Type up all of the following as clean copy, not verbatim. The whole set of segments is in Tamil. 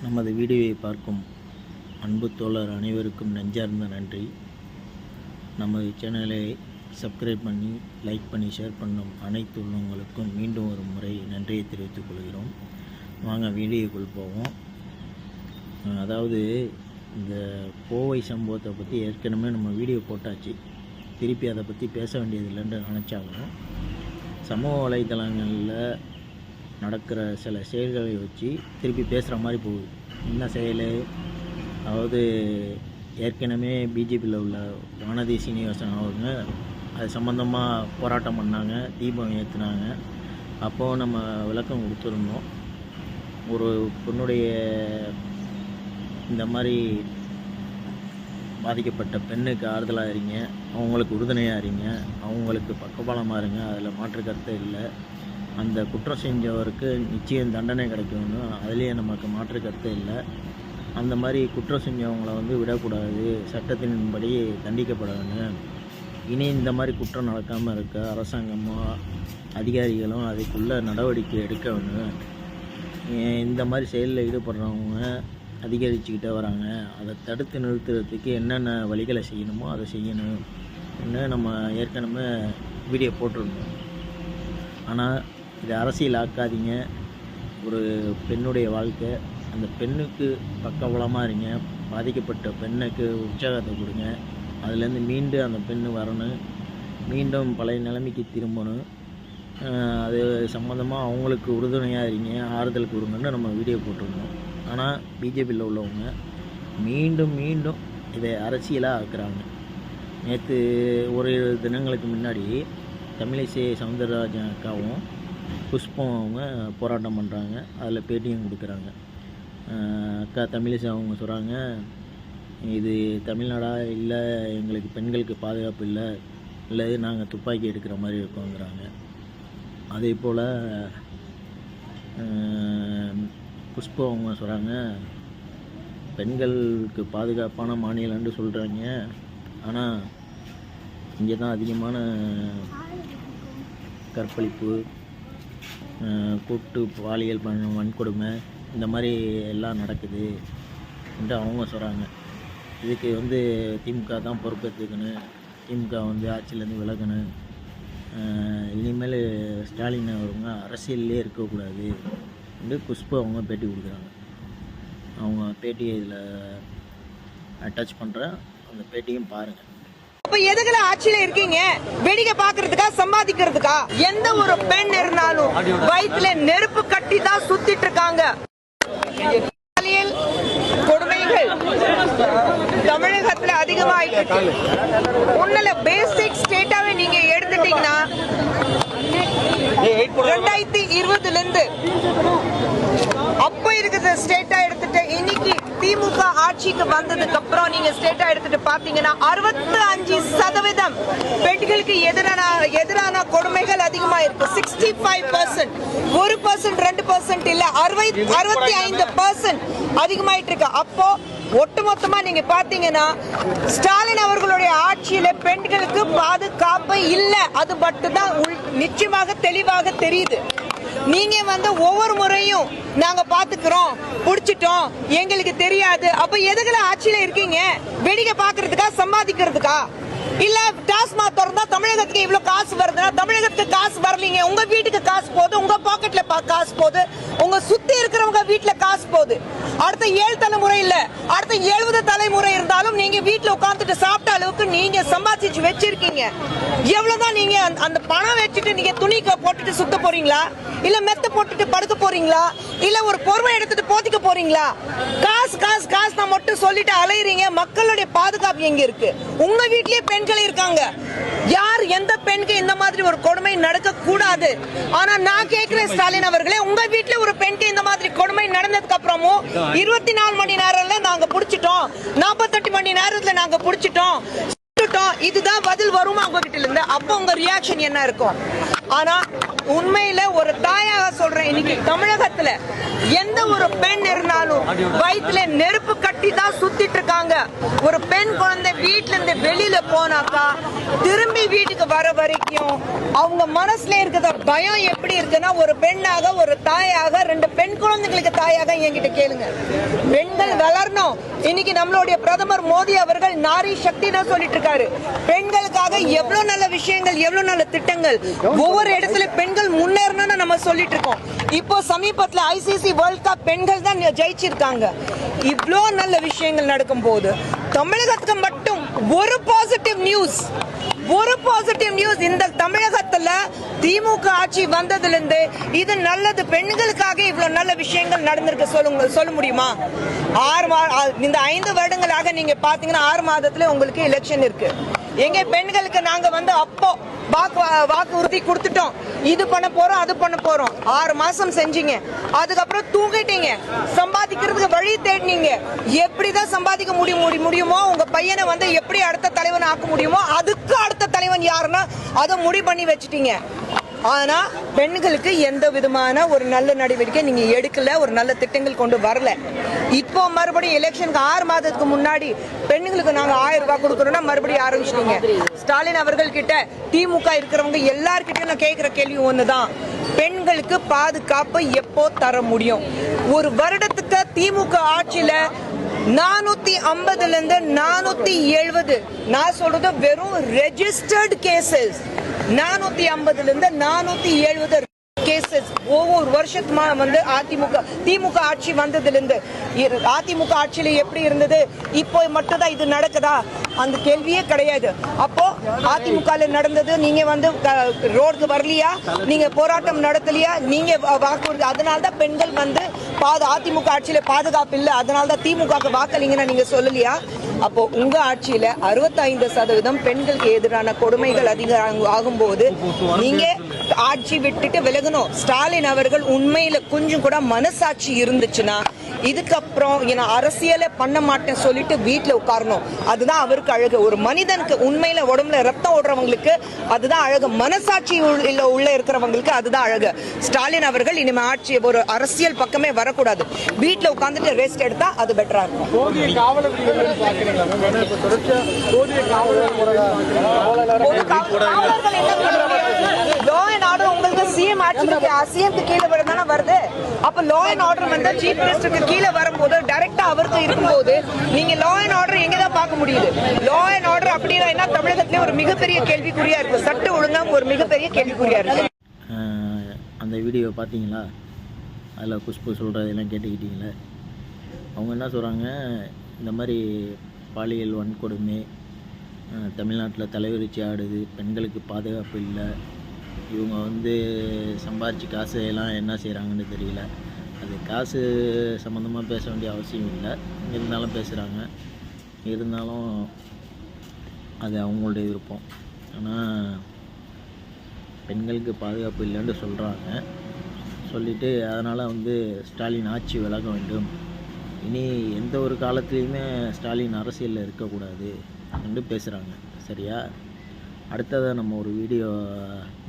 நமது வீடியோவை பார்க்கும் அன்பு தோழர் அனைவருக்கும் நெஞ்சார்ந்த நன்றி. நமது சேனலை சப்ஸ்கிரைப் பண்ணி லைக் பண்ணி ஷேர் பண்ணும் அனைத்து உள்ளவங்களுக்கும் மீண்டும் ஒரு முறை நன்றியை தெரிவித்துக் கொள்கிறோம். வாங்க வீடியோக்குள் போவோம். அதாவது இந்த கோவை சம்பவத்தை பற்றி ஏற்கனவே நம்ம வீடியோ போட்டாச்சு. திருப்பி அதை பற்றி பேச வேண்டியதில்லைன்னு நினச்சாலும் சமூக வலைத்தளங்களில் நடக்கிற சில செயல்களை வச்சு திருப்பி பேசுகிற மாதிரி போகுது. என்ன செயல்? அதாவது ஏற்கனவே பிஜேபியில் உள்ள வானதி சீனிவாசன் அவங்க அது சம்மந்தமாக போராட்டம் பண்ணாங்க, தீபம் ஏற்றுனாங்க. அப்போது நம்ம விளக்கம் கொடுத்துருந்தோம். ஒரு பொண்ணுடைய இந்த மாதிரி பாதிக்கப்பட்ட பெண்ணுக்கு ஆறுதலாக இருங்க, அவங்களுக்கு உறுதுணையாக இருங்க, அவங்களுக்கு பக்கபலமாக இருங்க. அதில் மாற்று கருத்து இல்லை. அந்த குற்றம் செஞ்சவருக்கு நிச்சயம் தண்டனை கிடைக்கும்னு அதுலேயே நமக்கு மாற்று கருத்து இல்லை. அந்த மாதிரி குற்றம் செஞ்சவங்களை விடக்கூடாது, சட்டத்தின்படி தண்டிக்கப்பட வேண்டும். இனி இந்த மாதிரி குற்றம் நடக்காமல் இருக்க அரசாங்கமோ அதிகாரிகளும் அதுக்குள்ளே நடவடிக்கை எடுக்க வேண்டும். இந்த மாதிரி செயலில் ஈடுபடுறவங்க அதிகரிச்சுக்கிட்டே வராங்க. அதை தடுத்து நிறுத்துறதுக்கு என்னென்ன வழிகளை செய்யணுமோ அதை செய்யணும்னு நம்ம ஏற்கனவே வீடியோ போட்டிருந்தோம். ஆனால் இதை அரசியல் ஆக்காதீங்க. ஒரு பெண்ணுடைய வாழ்க்கை, அந்த பெண்ணுக்கு பக்கபலமாக இருங்க. பாதிக்கப்பட்ட பெண்ணுக்கு உற்சாகத்தை கொடுங்க. அதுலேருந்து மீண்டும் அந்த பெண்ணு வரணும், மீண்டும் பழைய நிலைமைக்கு திரும்பணும். அது சம்மந்தமாக அவங்களுக்கு உறுதுணையாக இருங்க, ஆறுதல் கொடுங்கன்னு நம்ம வீடியோ போட்டிருந்தோம். ஆனால் பிஜேபியில் உள்ளவங்க மீண்டும் மீண்டும் இதை அரசியலாக ஆக்குறாங்க. நேற்று ஒரு தினங்களுக்கு முன்னாடி தமிழிசை சவுந்தரராஜன் அக்காவும் புஷ்பம் அவங்க போராட்டம் பண்ணுறாங்க. அதில் பேட்டியும் கொடுக்குறாங்க. அக்கா தமிழிசை அவங்க சொல்கிறாங்க, இது தமிழ்நாடா இல்லை, எங்களுக்கு பெண்களுக்கு பாதுகாப்பு இல்லை நாங்கள் துப்பாக்கி எடுக்கிற மாதிரி இருக்கோங்கிறாங்க. அதே போல் புஷ்பம் அவங்க சொல்கிறாங்க, பெண்களுக்கு பாதுகாப்பான மாநிலம்னு சொல்கிறாங்க, ஆனால் இங்கே தான் அதிகமான கற்பழிப்பு, கூட்டு பாலியல் வன்கொடுமை இந்த மாதிரி எல்லாம் நடக்குது என்று அவங்க சொல்கிறாங்க. இதுக்கு திமுக தான் பொறுப்பேற்றுக்கணும், திமுக ஆட்சியிலேருந்து விலகணும், இனிமேல் ஸ்டாலின் அவங்க அரசியல்லே இருக்கக்கூடாது என்று புஷ்பா அவங்க பேட்டி கொடுக்குறாங்க. அவங்க பேட்டியை இதில் அட்டாச் பண்ணுறேன், அந்த பேட்டியும் பாருங்கள். அப்ப எதுக்குல ஆட்சியில இருக்கீங்க? வெடிக்க பாக்குறதுக்கா, சம்பாதிக்கிறதுக்கா? எந்த ஒரு பெண் இருந்தாலும் வயிற்றுல நெருப்பு கட்டி தான் சுத்திட்டு இருக்காங்க. கொடுமைகள் தமிழகத்துல அதிகமாயிட்டு இருக்கு. ஒண்ணுல பேசிக் ஸ்டேட்டாவே நீங்க எடுத்துட்டீங்கன்னா 2020 இருந்து அப்ப இருக்கிற ஸ்டேட்டா எடுத்துட்டு இன்னைக்கு திமுக ஆட்சிக்கு வந்ததுக்கு அப்புறம் நீங்க ஸ்டேட்டா எடுத்துட்டு பாத்தீங்கன்னா 65% பெண்களுக்கு எதிரான கொடுமைகள் அதிகமா இருக்கு. 65%, 1% 2% இல்ல, 65% அதிகமாயிட்டு இருக்கு. அப்போ ஒட்டுமொத்தமா நீங்க பாத்தீங்கன்னா ஸ்டாலின் அவர்களுடைய ஆட்சியில பெண்களுக்கு பாதுகாப்பு இல்ல, அது மட்டும் தான் நிச்சயமாக தெளிவாக தெரியுது. நீங்க ஒவ்வொரு முறையும் நாங்க பாத்துக்கிறோம், புடிச்சிட்டோம், எங்களுக்கு தெரியாது. அப்ப எதுக்குல ஆட்சியில இருக்கீங்க? வெடிக்க பாக்குறதுக்கா, சம்பாதிக்கிறதுக்கா? இல்ல டாஸ்மாக் திறந்தா தமிழகத்துக்கு இவ்வளவு காசு வருதுன்னா தமிழகத்துக்கு காசு வரலீங்க, உங்க வீட்டுக்கு காசு போகுது, உங்க பாக்கெட்ல காசு போகுது, உங்க சுத்தி இருக்கிறவங்க வீட்டுல காசு போகுது. அடுத்த 7 தலைமுறை இல்ல, அடுத்த 70 தலைமுறை இருந்தாலும் நீங்க வீட்டுல உட்கார்ந்துட்டு சாப்பிட்ட அளவுக்கு நீங்க சம்பாதிச்சு வச்சிருக்கீங்க. எவ்வளவுதான் நீங்க அந்த பணம் வச்சுட்டு நீங்க துணி போட்டுட்டு சுத்த போறீங்களா, இல்ல மெத்த போட்டுட்டு படுக்க போறீங்களா, இல்ல ஒரு பொறுமை எடுத்துட்டு போத்திக்க போறீங்களா? காசு காசு காசு நான் மட்டும் சொல்லிட்டு அலையறீங்க. மக்களுடைய பாதுகாப்பு எங்க இருக்கு? உங்க வீட்லயே பெண்கள் இருக்காங்க. யார் எந்த பெண்ணுக்கு இந்த மாதிரி ஒரு கொடுமை நடக்க கூடாது. ஆனா நான் கேட்கிறேன் ஸ்டாலின் அவர்களே, உங்க வீட்டுல ஒரு பெண்ணுக்கு இந்த மாதிரி கொடுமை நடந்ததுக்கு அப்புறமும் 24 மணி நேரம்ல நாங்க புடிச்சிட்டோம், 48 மணி நேரத்துல நாங்க புடிச்சிட்டோம், இதுதான் பதில் வருமா உங்க வீட்டுல இருந்து? அப்ப உங்க ரியாக்ஷன் என்ன இருக்கும்? ஆனா உண்மையில ஒரு தாயாக சொல்றேன், இன்னைக்கு தமிழகத்துல எந்த ஒரு பெண் இருந்தாலும் வயிற்றுல நெருப்பு கட்டி தான் சுத்திட்டு இருக்காங்க. ஒரு பெண் குழந்தை வீட்டுல இருந்து வெளியில போனாக்கா திரும்பி வீட்டுக்கு வர வரைக்கும் அவங்க மனசுல இருக்கிற பயம் எப்படி இருக்குன்னா, ஒரு பெண்ணாக, ஒரு தாயாக 2 பெண் குழந்தை குழந்தைகளுக்கு தாயாக என்கிட்ட கேளுங்க. பெண்கள் வளரணும். இன்னைக்கு நம்மளுடைய பிரதமர் மோடி அவர்கள் நாரி சக்தி தான் சொல்லிட்டு இருக்காரு. பெண்களுக்காக எவ்வளவு நல்ல விஷயங்கள், எவ்வளவு நல்ல திட்டங்கள், ஒவ்வொரு இடத்துல பெண்கள் முன்னேறணும்னு நம்ம சொல்லிட்டு இருக்கோம். இப்போ சமீபத்துல ஐசிசி வேர்ல்ட் கப் பெண்கள் தான் ஜெயிச்சிருக்காங்க. இவ்வளோ நல்ல விஷயங்கள் நடக்கும் போது தமிழகத்துக்கு மட்டும் ஒரு பாசிட்டிவ் நியூஸ் இந்த தமிழகத்துல திமுக ஆட்சி வந்ததுல இருந்து இது நல்லது, பெண்களுக்காக இவ்வளவு நல்ல விஷயங்கள் நடந்திருக்கு சொல்ல முடியுமா? இந்த 5 வருடங்களாக நீங்க பாத்தீங்கன்னா 6 மாதத்துல உங்களுக்கு எலெக்ஷன் இருக்கு. எங்க பெண்களுக்கு நாங்க அப்போ வாக்கு உறுதி கொடுத்துட்டோம், இது பண்ண போறோம் அது பண்ண போறோம். 6 மாசம் செஞ்சீங்க, அதுக்கப்புறம் தூங்கிட்டீங்க, சம்பாதிக்கிறதுக்கு வழி தேடினீங்க. எப்படிதான் சம்பாதிக்க முடியுமோ, உங்க பையனை எப்படி அடுத்த தலைவன் ஆக்க முடியுமோ, அதுக்கு அடுத்த தலைவன் யாருன்னா அதை முடிவு பண்ணி வச்சுட்டீங்க. ஆனா பெண்களுக்கு எந்த விதமான ஒரு நல்ல நடவடிக்கை நீங்க எடுக்கல, ஒரு நல்ல திட்டங்கள் கொண்டு வரல. இப்போ மறுபடியும் எலெக்ஷனுக்கு 6 மாதத்துக்கு முன்னாடி பெண்களுக்கு நாங்க 1000 ரூபாய் கொடுக்கறோம்னா மறுபடியும் ஆரம்பிச்சிட்டீங்க. ஸ்டாலின் அவர்கள் கிட்ட, திமுக இருக்கிறவங்க எல்லார்கிட்டயும் நான் கேட்கிற கேள்வி ஒண்ணுதான், பெண்களுக்கு பாதுகாப்பு எப்போ தர முடியும்? ஒரு வருடத்துக்கு திமுக ஆட்சியில 450 இருந்து 470, நான் சொல்றது வெறும் ரெஜிஸ்டர்ட் கேசஸ், 450 இருந்து 470 கேசஸ் ஒவ்வொரு வருஷத்துமா திமுக ஆட்சி வந்ததுல இருந்து. அதிமுக ஆட்சியில எப்படி இருந்தது, இப்போ மட்டும் தான் இது நடக்குதா? அந்த கேள்வியே கிடையாது. அப்போ அதிமுக நடந்தது, நீங்க ரோடுக்கு வரலையா, நீங்க போராட்டம் நடத்தலையா, நீங்க வாக்குறுதி, அதனால்தான் பெண்கள் அதிமுக ஆட்சியில பாதுகாப்பு இல்ல, அதனால்தான் திமுக வாக்களிங்கன்னா நீங்க சொல்லலையா? அப்போ உங்க ஆட்சியில 65% பெண்களுக்கு எதிரான கொடுமைகள் அதிகம் ஆகும்போது நீங்க ஆட்சி விட்டுட்டு விலகணும். ஸ்டாலின் அவர்கள் உண்மையில கொஞ்சம் கூட மனசாட்சி இருந்துச்சுன்னா இதுக்கப்புறம் அரசியலை பண்ண மாட்டேன் சொல்லிட்டு வீட்டுல உட்காரணும். அதுதான் அவருக்கு அழகு. ஒரு மனிதனுக்கு உண்மையில உடம்புல ரத்தம் ஓடுறவங்களுக்கு அதுதான் அழகு, மனசாட்சி உள்ள இருக்கிறவங்களுக்கு அதுதான் அழகு. ஸ்டாலின் அவர்கள் இனிமே ஆட்சி ஒரு அரசியல் பக்கமே வரக்கூடாது, வீட்டுல உட்கார்ந்துட்டு ரெஸ்ட் எடுத்தா அது பெட்டரா இருக்கும். லா அண்ட் ஆர்டர் உங்களுக்கு சிஎம் ஆட்சிக்கு சிஎம்க்கு கீழே வரதானே வருது. அப்ப லா அண்ட் ஆர்டர் சீஃப் மினிஸ்டருக்கு கீழே வரும்போது டைரக்டா அவருக்கு இருக்கும்போது நீங்க லா அண்ட் ஆர்டர் எங்கதான் பார்க்க முடியுது? லா அண்ட் ஆர்டர் அப்படின்னா என்ன, தமிழகத்திலே ஒரு மிகப்பெரிய கேள்விக்குறியா இருக்கு, சட்ட ஒழுங்காக ஒரு மிகப்பெரிய கேள்விக்குறியா இருக்கு. அந்த வீடியோ பார்த்தீங்களா? அதில் குஷ்பு சொல்கிறதெல்லாம் கேட்டுக்கிட்டீங்களே? அவங்க என்ன சொல்கிறாங்க, இந்த மாதிரி பாலியல் வன்கொடுமை தமிழ்நாட்டில் தலைவிரிச்சு ஆடுது, பெண்களுக்கு பாதுகாப்பு இல்லை, இவங்க சம்பாரிச்சு காசு எல்லாம் என்ன செய்கிறாங்கன்னு தெரியல. அது காசு சம்மந்தமாக பேச வேண்டிய அவசியம் இல்லை, இருந்தாலும் பேசுகிறாங்க. இருந்தாலும் அது அவங்களுடைய விருப்பம். ஆனால் பெண்களுக்கு பாதுகாப்பு இல்லைன்னு சொல்கிறாங்க. சொல்லிவிட்டு அதனால் ஸ்டாலின் ஆட்சி விலக வேண்டும், இனி எந்த ஒரு காலத்துலேயுமே ஸ்டாலின் அரசியலில் இருக்கக்கூடாது என்று பேசுகிறாங்க. சரியா? அடுத்ததை நம்ம ஒரு வீடியோ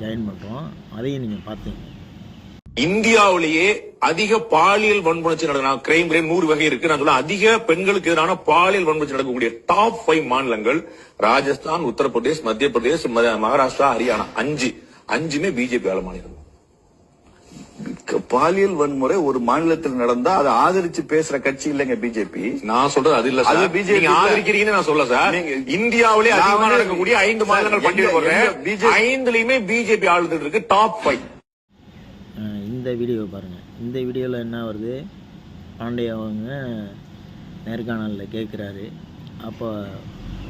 ஜாயின் பண்ணுறோம், அதையும் நீங்கள் பார்த்தீங்க. இந்தியாவிலேயே அதிக பாலியல் வன்முறை நடக்கிற கிரைம் 100 வகை இருக்கு. நான் சொல்ல அதிக பெண்களுக்கு எதிரான பாலியல் வன்முறை நடக்கக்கூடிய டாப் 5 மாநிலங்கள் ராஜஸ்தான், உத்தரப்பிரதேஷ், மத்திய பிரதேஷ், மகாராஷ்டிரா, ஹரியானா. 5மே பிஜேபி ஆள மாநிலம். பாலியல் வன்முறை ஒரு மாநிலத்தில் நடந்தா அதை ஆதரிச்சு பேசுற கட்சி இல்லைங்க பிஜேபி. நான் சொல்றது அது இல்ல சார், பிஜேபி ஆதரிக்கிறீங்கன்னு நான் சொல்ல சார். இந்தியாவிலே அதிகமாக நடக்கக்கூடிய 5 மாநிலங்கள் பட்டியல் போடுறேன், 5லயுமே பிஜேபி ஆளுநர் இருக்கு, டாப் 5. இந்த வீடியோ பாருங்க. இந்த வீடியோவில் என்ன வருது, பாண்டே அவங்க நேர்காணலில் கேட்குறாரு. அப்போ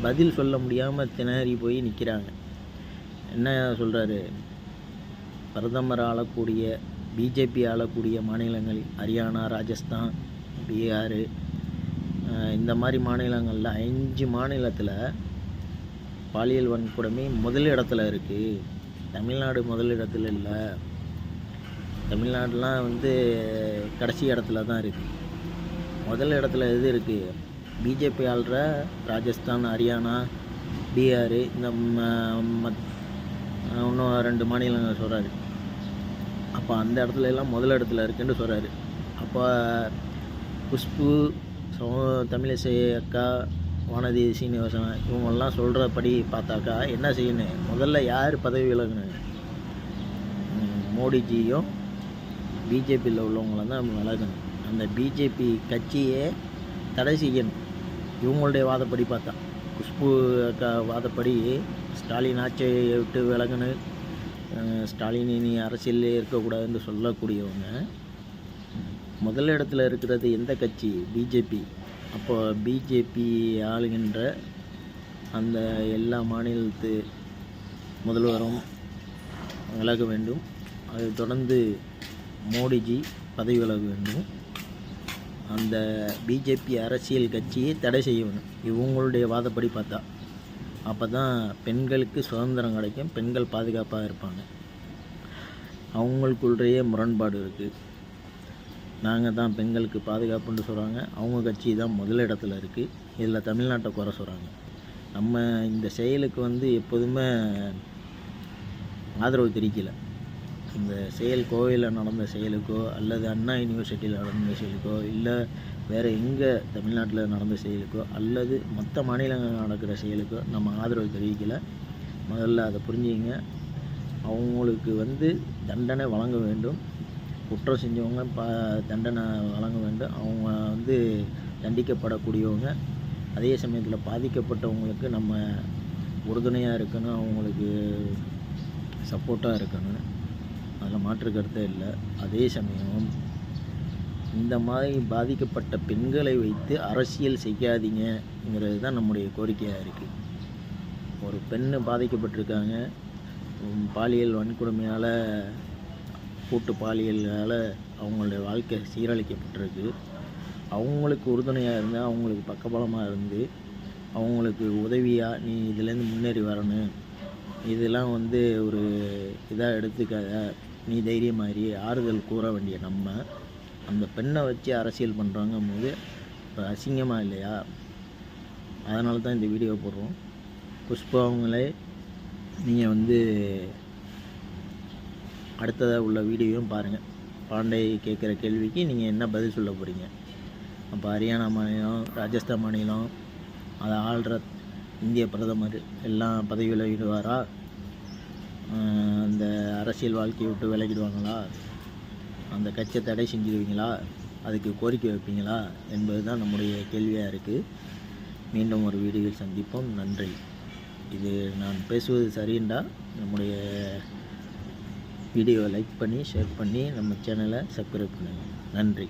பதில் சொல்ல முடியாமல் திணறி போய் நிற்கிறாங்க. என்ன சொல்கிறாரு, பிரதமர் ஆளக்கூடிய பிஜேபி ஆளக்கூடிய மாநிலங்கள் ஹரியானா, ராஜஸ்தான், பீகார், இந்த மாதிரி மாநிலங்களில் 5 மாநிலத்தில் பாலியல் வன்கொடுமை முதல் இடத்துல இருக்குது. தமிழ்நாடு முதல் இடத்துல இல்லை, தமிழ்நாடுலாம் கடைசி இடத்துல தான் இருக்குது. முதல் இடத்துல எது இருக்குது? பிஜேபி ஆள்ற ராஜஸ்தான், ஹரியானா, பீகார், இந்த இன்னும் 2 மாநிலங்கள் சொல்கிறாரு. அப்போ அந்த இடத்துல எல்லாம் முதல் இடத்துல இருக்குன்னு சொல்கிறாரு. அப்போ குஷ்பு, தமிழிசை அக்கா, வானதி சீனிவாசன் இவங்கெல்லாம் சொல்கிறபடி பார்த்தாக்கா என்ன செய்யணும்? முதல்ல யார் பதவி விலகணும்? மோடிஜியும் பிஜேபியில் உள்ளவங்கள தான் விலகணும். அந்த பிஜேபி கட்சியே தடை செய்யணும். இவங்களுடைய வாதப்படி பார்த்தா, குஷ்பு அக்கா வாதப்படி ஸ்டாலின் ஆட்சியை விட்டு விலகணும், ஸ்டாலின் இனி அரசியலே இருக்கக்கூடாதுன்னு சொல்லக்கூடியவங்க முதல் இடத்துல இருக்கிறது எந்த கட்சி? பிஜேபி. அப்போ பிஜேபி ஆளுகின்ற அந்த எல்லா மாநிலத்து முதல்வரும் விலக வேண்டும். அதை தொடர்ந்து மோடிஜி பதவி விலக வேண்டும். அந்த பிஜேபி அரசியல் கட்சியை தடை செய்ய வேண்டும் இவங்களுடைய வாதப்படி பார்த்தா. அப்போ தான் பெண்களுக்கு சுதந்திரம் கிடைக்கும், பெண்கள் பாதுகாப்பாக இருப்பாங்க. அவங்களுக்குள்ளேயே முரண்பாடு இருக்குது. நாங்கள் தான் பெண்களுக்கு பாதுகாப்புன்னு சொல்கிறாங்க, அவங்க கட்சி தான் முதல் இடத்துல இருக்குது. இதில் தமிழ்நாட்டை குறை சொல்கிறாங்க. நம்ம இந்த செயலுக்கு எப்போதுமே ஆதரவு தெரிவிக்கலை. இந்த செயல் கோவையில் நடந்த செயலுக்கோ அல்லது அண்ணா யூனிவர்சிட்டியில் நடந்த செயலுக்கோ இல்லை வேறு எங்கே தமிழ்நாட்டில் நடந்த செயலுக்கோ அல்லது மற்ற மாநிலங்கள் நடக்கிற செயலுக்கோ நம்ம ஆதரவு தெரிவிக்கலை. முதல்ல அதை புரிஞ்சுங்க. அவங்களுக்கு தண்டனை வழங்க வேண்டும். குற்றம் செஞ்சவங்க தண்டனை வழங்க வேண்டும். அவங்க தண்டிக்கப்படக்கூடியவங்க. அதே சமயத்தில் பாதிக்கப்பட்டவங்களுக்கு நம்ம உறுதுணையாக இருக்கணும், அவங்களுக்கு சப்போர்ட்டாக இருக்கணும். அதில் மாற்று கருத்தே இல்லை. அதே சமயம் இந்த மாதிரி பாதிக்கப்பட்ட பெண்களை வைத்து அரசியல் செய்யாதீங்கிறது தான் நம்முடைய கோரிக்கையாக இருக்குது. ஒரு பெண்ணு பாதிக்கப்பட்டிருக்காங்க, பாலியல் வன்கொடுமையால், கூட்டு பாலியலால் அவங்களுடைய வாழ்க்கை சீரழிக்கப்பட்டிருக்கு. அவங்களுக்கு உறுதுணையாக இருந்து, அவங்களுக்கு பக்கபலமாக இருந்து, அவங்களுக்கு உதவியாக நீ இதுலேருந்து முன்னேறி வரணும், இதெல்லாம் ஒரு இதாக எடுத்துக்காத, நீ தைரியமாரி ஆறுதல் கூற வேண்டிய நம்ம அந்த பெண்ணை வச்சு அரசியல் பண்ணுறாங்கும் போது அசிங்கமாக இல்லையா? அதனால தான் இந்த வீடியோ போடுறோம். புஷ்பா அவங்களே நீங்கள் அடுத்ததாக உள்ள வீடியோவும் பாருங்கள். பாண்டே கேட்குற கேள்விக்கு நீங்கள் என்ன பதில் சொல்ல போகிறீங்க? அப்போ ஹரியானா மாநிலம், ராஜஸ்தான் மாநிலம் அதை ஆள்ற இந்திய பிரதமர் எல்லாம் பதவி விலகிடுவாரா? அந்த அரசியல் வாழ்க்கையை விட்டு விலகிடுவாங்களா? அந்த கட்சியை தடை செஞ்சுடுவீங்களா? அதுக்கு கோரிக்கை வைப்பீங்களா என்பது தான் நம்முடைய கேள்வியாக இருக்குது. மீண்டும் ஒரு வீடியோவில் சந்திப்போம். நன்றி. இது நான் பேசுவது சரிண்டா நம்முடைய வீடியோவை லைக் பண்ணி ஷேர் பண்ணி நம்ம சேனலை சப்ஸ்கிரைப் பண்ணுங்கள். நன்றி.